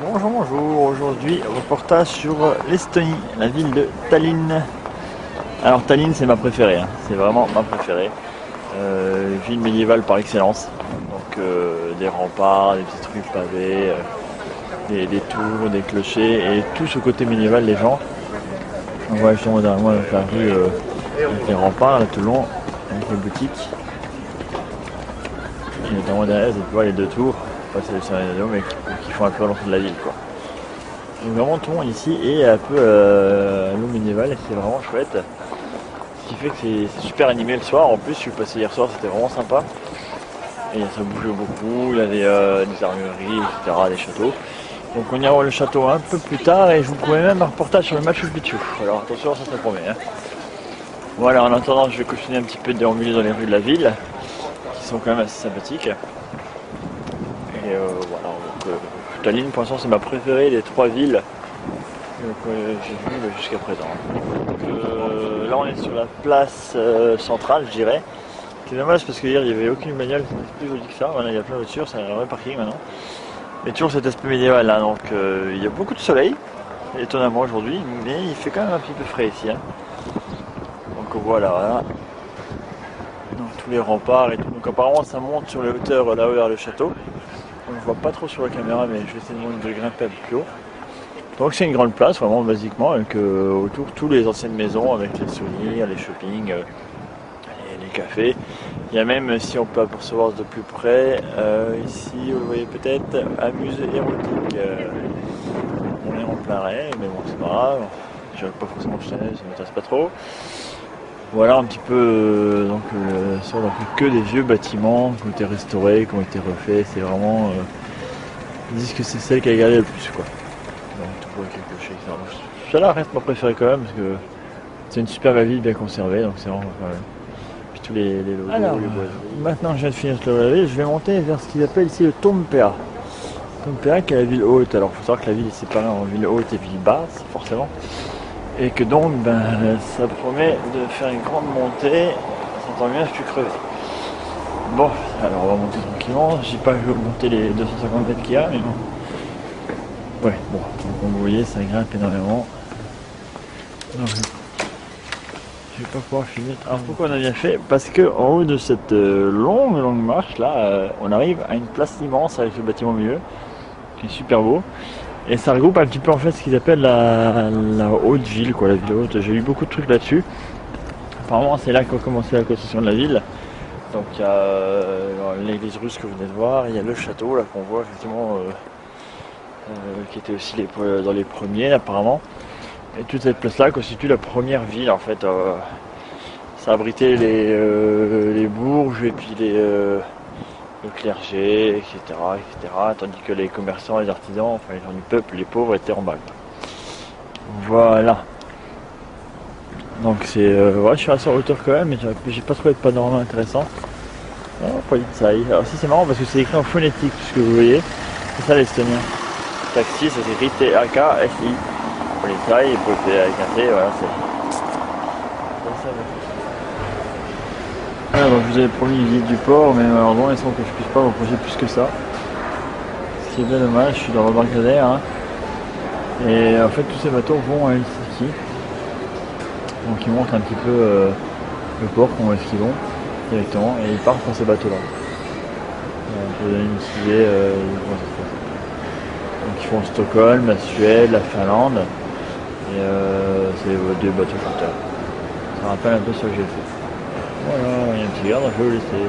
Bonjour, bonjour. Aujourd'hui, reportage sur l'Estonie, la ville de Tallinn. Alors Tallinn, c'est ma préférée, hein. C'est vraiment ma préférée. Ville médiévale par excellence. Donc des remparts, des petits trucs pavés, des tours, des clochers et tout ce côté médiéval des gens. On voit justement derrière moi la rue avec les remparts là tout le long, avec les boutiques. Et notamment derrière, tu vois les deux tours, pas celles sur les radio, mais qui font un peu l'entrée de la ville, quoi. Donc vraiment tout le monde ici est un peu à l'eau médiévale et c'est vraiment chouette. Ce qui fait que c'est super animé le soir. En plus, je suis passé hier soir, c'était vraiment sympa. Et ça bouge beaucoup, il y a des armureries, etc., des châteaux. Donc on ira voir le château un peu plus tard et je vous promets même un reportage sur le Machu Picchu. Alors attention, ça promet. Hein. Voilà, en attendant, je vais continuer un petit peu de déambuler dans les rues de la ville, qui sont quand même assez sympathiques. Et voilà, donc Tallinn pour l'instant c'est ma préférée des trois villes que j'ai vues jusqu'à présent. Donc, là on est sur la place centrale, je dirais. C'est dommage parce que hier il n'y avait aucune bagnole, c'était plus joli que ça. Voilà, il y a plein de voitures, c'est un vrai parking maintenant. Mais toujours cet aspect médiéval là, donc il y a beaucoup de soleil, étonnamment aujourd'hui, mais il fait quand même un petit peu frais ici. Hein. Donc voilà. Donc tous les remparts et tout. Donc apparemment ça monte sur les hauteurs là-haut vers le château. On ne voit pas trop sur la caméra, mais je vais essayer de grimper un peu plus haut. Donc c'est une grande place vraiment basiquement avec autour toutes les anciennes maisons avec les souvenirs, les shopping, les cafés. Il y a même, si on peut apercevoir de plus près, ici vous le voyez peut-être, un musée érotique. On est en plein rêve, mais bon c'est pas grave. Je n'avais pas forcément le Chanel, ça ne m'intéresse pas trop. Voilà un petit peu donc que des vieux bâtiments qui ont été restaurés, qui ont été refaits. C'est vraiment ils disent que c'est celle qui a gardé le plus quoi. Donc tout pour quelques clochers, etc. Celle-là reste ma préférée quand même parce que c'est une superbe ville bien conservée, donc c'est vraiment pas mal. Puis tous les logos, alors, les boiseries. Maintenant que je viens de finir ce la ville, je vais monter vers ce qu'ils appellent ici le Toompea. Toompea qui est la ville haute. Alors il faut savoir que la ville est séparée en ville haute et ville basse, forcément. Et que donc ça promet de faire une grande montée, ça s'entend bien, je suis crevé. Bon, alors on va monter tranquillement, je dis pas que je vais monter les 250 mètres qu'il y a, mais bon. Ouais, bon, comme vous voyez, ça grimpe énormément. Donc, je vais pas pouvoir filmer. Alors pourquoi on a bien fait? Parce que en haut de cette longue marche là, on arrive à une place immense avec le bâtiment au milieu, qui est super beau. Et ça regroupe un petit peu en fait ce qu'ils appellent la haute ville, quoi, la ville haute. J'ai lu beaucoup de trucs là-dessus. Apparemment c'est là qu'a commencé la construction de la ville. Donc il y a l'église russe que vous venez de voir, il y a le château là qu'on voit effectivement qui était aussi dans les premiers apparemment. Et toute cette place là constitue la première ville en fait. Ça abritait les bourges et puis le clergé, etc., tandis que les commerçants, les artisans, enfin les gens du peuple, les pauvres étaient en bas. Voilà. Donc c'est, ouais, je suis assez en hauteur quand même, mais j'ai pas trouvé de panorama intéressant. Oh, Politsai. Alors si c'est marrant parce que c'est écrit en phonétique, puisque vous voyez, c'est ça l'estonien. Taxi, ça s'écrit T-A-K-S-I. Politsai, et Politsai avec un T, voilà, c'est ça. Alors, je vous avais promis une visite du port, mais malheureusement il semble que je puisse pas vous projeter plus que ça. Ce qui est bien dommage, je suis dans l'embarcadère. Hein. Et en fait tous ces bateaux vont à Helsinki. Donc ils montrent un petit peu le port, comment est-ce qu'ils vont directement, et ils partent pour ces bateaux là. Je vous donne une idée comment ça se passe. Donc ils font Stockholm, la Suède, la Finlande, et c'est deux bateaux flotteurs. Ça rappelle un peu ce que j'ai fait. Voilà, il y a un petit garde, je vais vous laisser.